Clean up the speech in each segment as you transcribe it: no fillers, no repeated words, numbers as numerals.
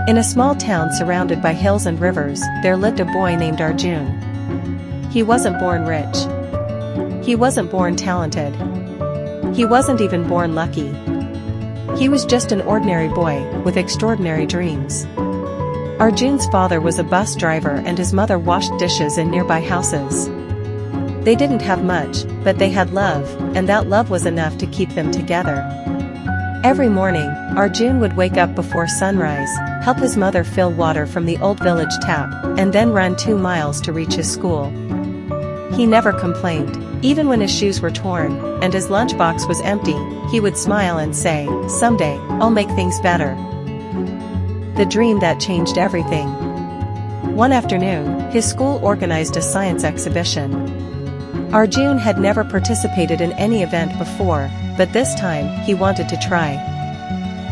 In a small town surrounded by hills and rivers, there lived a boy named Arjun. He wasn't born rich. He wasn't born talented. He wasn't even born lucky. He was just an ordinary boy, with extraordinary dreams. Arjun's father was a bus driver and his mother washed dishes in nearby houses. They didn't have much, but they had love, and that love was enough to keep them together. Every morning, Arjun would wake up before sunrise, help his mother fill water from the old village tap, and then run 2 miles to reach his school. He never complained. Even when his shoes were torn, and his lunchbox was empty, he would smile and say, "Someday, I'll make things better." The dream that changed everything. One afternoon, his school organized a science exhibition. Arjun had never participated in any event before, but this time, he wanted to try.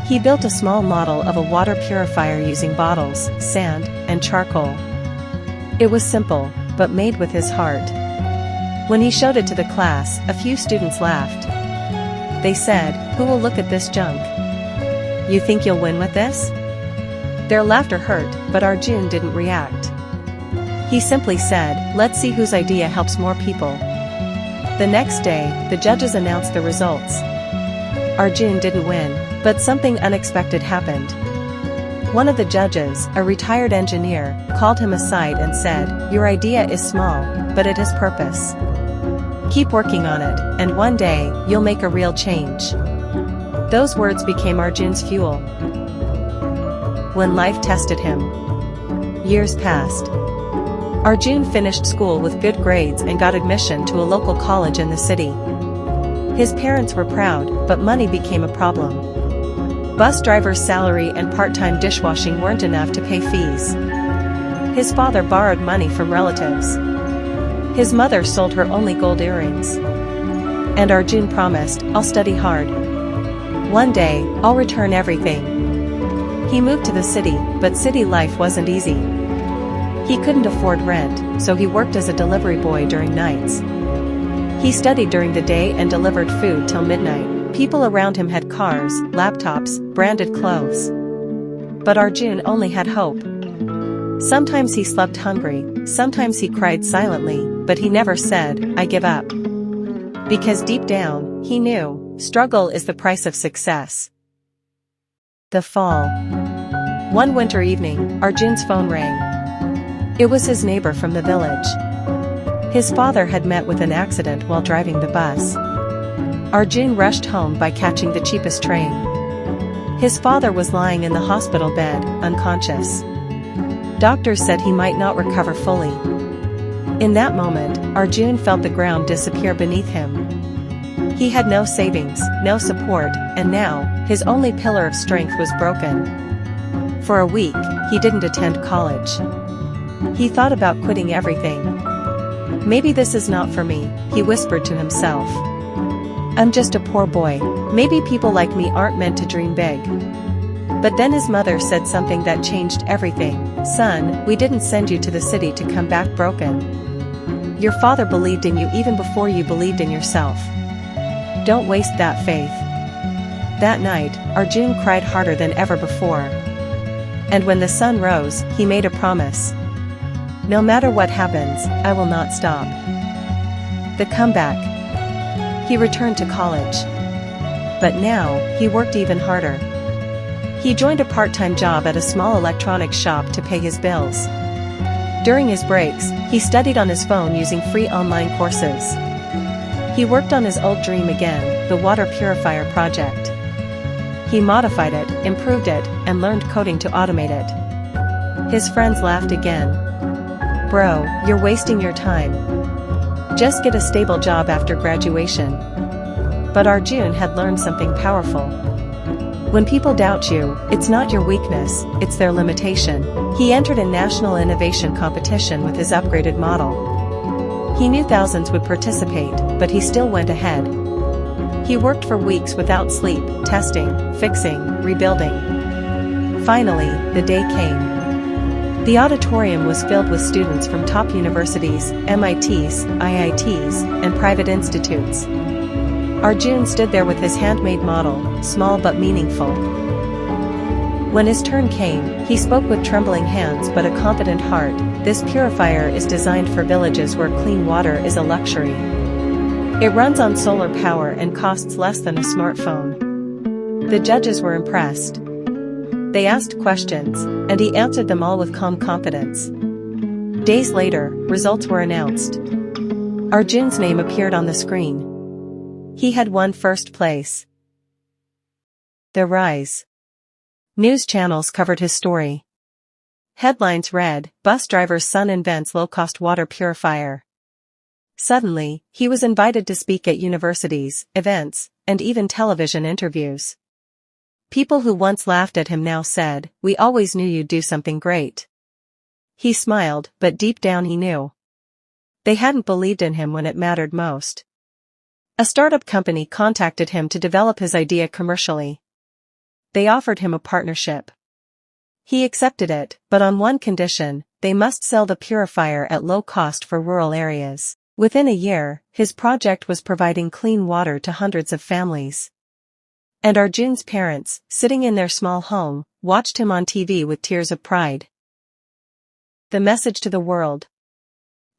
He built a small model of a water purifier using bottles, sand, and charcoal. It was simple, but made with his heart. When he showed it to the class, a few students laughed. They said, "Who will look at this junk? You think you'll win with this?" Their laughter hurt, but Arjun didn't react. He simply said, "Let's see whose idea helps more people." The next day, the judges announced the results. Arjun didn't win, but something unexpected happened. One of the judges, a retired engineer, called him aside and said, "Your idea is small, but it has purpose. Keep working on it, and one day, you'll make a real change." Those words became Arjun's fuel. When life tested him. Years passed. Arjun finished school with good grades and got admission to a local college in the city. His parents were proud, but money became a problem. Bus driver's salary and part-time dishwashing weren't enough to pay fees. His father borrowed money from relatives. His mother sold her only gold earrings. And Arjun promised, "I'll study hard. One day, I'll return everything." He moved to the city, but city life wasn't easy. He couldn't afford rent, so he worked as a delivery boy during nights. He studied during the day and delivered food till midnight. People around him had cars, laptops, branded clothes. But Arjun only had hope. Sometimes he slept hungry, sometimes he cried silently, but he never said, "I give up." Because deep down, he knew, struggle is the price of success. The fall. One winter evening, Arjun's phone rang. It was his neighbor from the village. His father had met with an accident while driving the bus. Arjun rushed home by catching the cheapest train. His father was lying in the hospital bed, unconscious. Doctors said he might not recover fully. In that moment, Arjun felt the ground disappear beneath him. He had no savings, no support, and now, his only pillar of strength was broken. For a week, he didn't attend college. He thought about quitting everything. "Maybe this is not for me," he whispered to himself. "I'm just a poor boy. Maybe people like me aren't meant to dream big." But then his mother said something that changed everything. "Son, we didn't send you to the city to come back broken. Your father believed in you even before you believed in yourself. Don't waste that faith." That night, Arjun cried harder than ever before. And when the sun rose, he made a promise. "No matter what happens, I will not stop." The comeback. He returned to college. But now, he worked even harder. He joined a part-time job at a small electronics shop to pay his bills. During his breaks, he studied on his phone using free online courses. He worked on his old dream again, the water purifier project. He modified it, improved it, and learned coding to automate it. His friends laughed again. "Bro, you're wasting your time. Just get a stable job after graduation." But Arjun had learned something powerful. When people doubt you, it's not your weakness, it's their limitation. He entered a national innovation competition with his upgraded model. He knew thousands would participate, but he still went ahead. He worked for weeks without sleep, testing, fixing, rebuilding. Finally, the day came. The auditorium was filled with students from top universities, MITs, IITs, and private institutes. Arjun stood there with his handmade model, small but meaningful. When his turn came, he spoke with trembling hands but a confident heart. This purifier is designed for villages where clean water is a luxury. It runs on solar power and costs less than a smartphone. The judges were impressed. They asked questions, and he answered them all with calm confidence. Days later, results were announced. Arjun's name appeared on the screen. He had won first place. The rise. News channels covered his story. Headlines read, "Bus driver's son invents low-cost water purifier." Suddenly, he was invited to speak at universities, events, and even television interviews. People who once laughed at him now said, "We always knew you'd do something great." He smiled, but deep down he knew. They hadn't believed in him when it mattered most. A startup company contacted him to develop his idea commercially. They offered him a partnership. He accepted it, but on one condition: they must sell the purifier at low cost for rural areas. Within a year, his project was providing clean water to hundreds of families. And Arjun's parents, sitting in their small home, watched him on TV with tears of pride. The message to the world.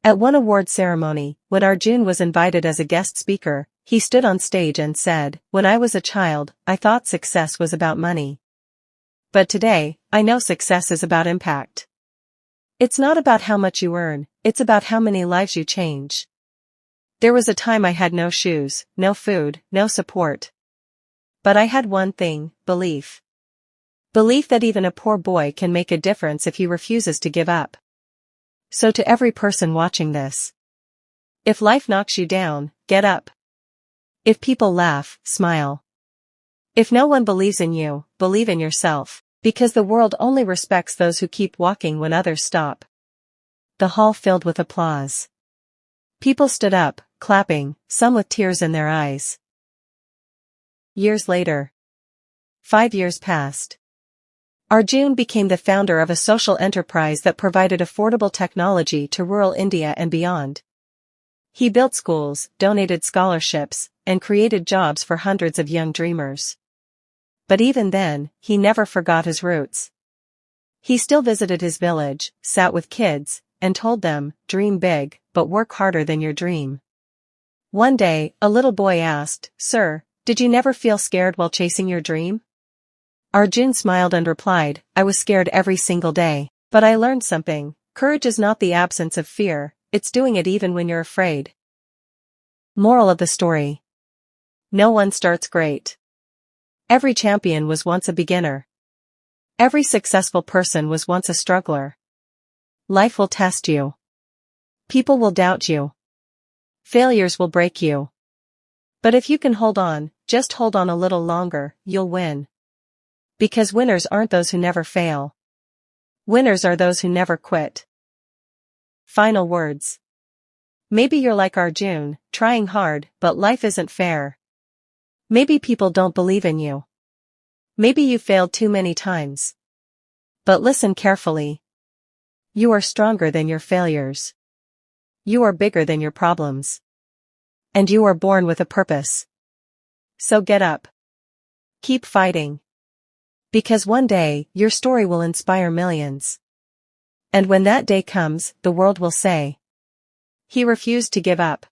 At one award ceremony, when Arjun was invited as a guest speaker, he stood on stage and said, "When I was a child, I thought success was about money. But today, I know success is about impact. It's not about how much you earn, it's about how many lives you change." There was a time I had no shoes, no food, no support. But I had one thing: belief. Belief that even a poor boy can make a difference if he refuses to give up. So to every person watching this: if life knocks you down, get up. If people laugh, smile. If no one believes in you, believe in yourself, because the world only respects those who keep walking when others stop. The hall filled with applause. People stood up, clapping, some with tears in their eyes. Years later. 5 years passed. Arjun became the founder of a social enterprise that provided affordable technology to rural India and beyond. He built schools, donated scholarships, and created jobs for hundreds of young dreamers. But even then, he never forgot his roots. He still visited his village, sat with kids, and told them, "Dream big, but work harder than your dream." One day, a little boy asked, "Sir, did you never feel scared while chasing your dream?" Arjun smiled and replied, "I was scared every single day, but I learned something. Courage is not the absence of fear, it's doing it even when you're afraid." Moral of the story. No one starts great. Every champion was once a beginner. Every successful person was once a struggler. Life will test you. People will doubt you. Failures will break you. But if you can hold on, just hold on a little longer, you'll win. Because winners aren't those who never fail. Winners are those who never quit. Final words. Maybe you're like Arjun, trying hard, but life isn't fair. Maybe people don't believe in you. Maybe you failed too many times. But listen carefully. You are stronger than your failures. You are bigger than your problems. And you are born with a purpose. So get up. Keep fighting. Because one day, your story will inspire millions. And when that day comes, the world will say, "He refused to give up."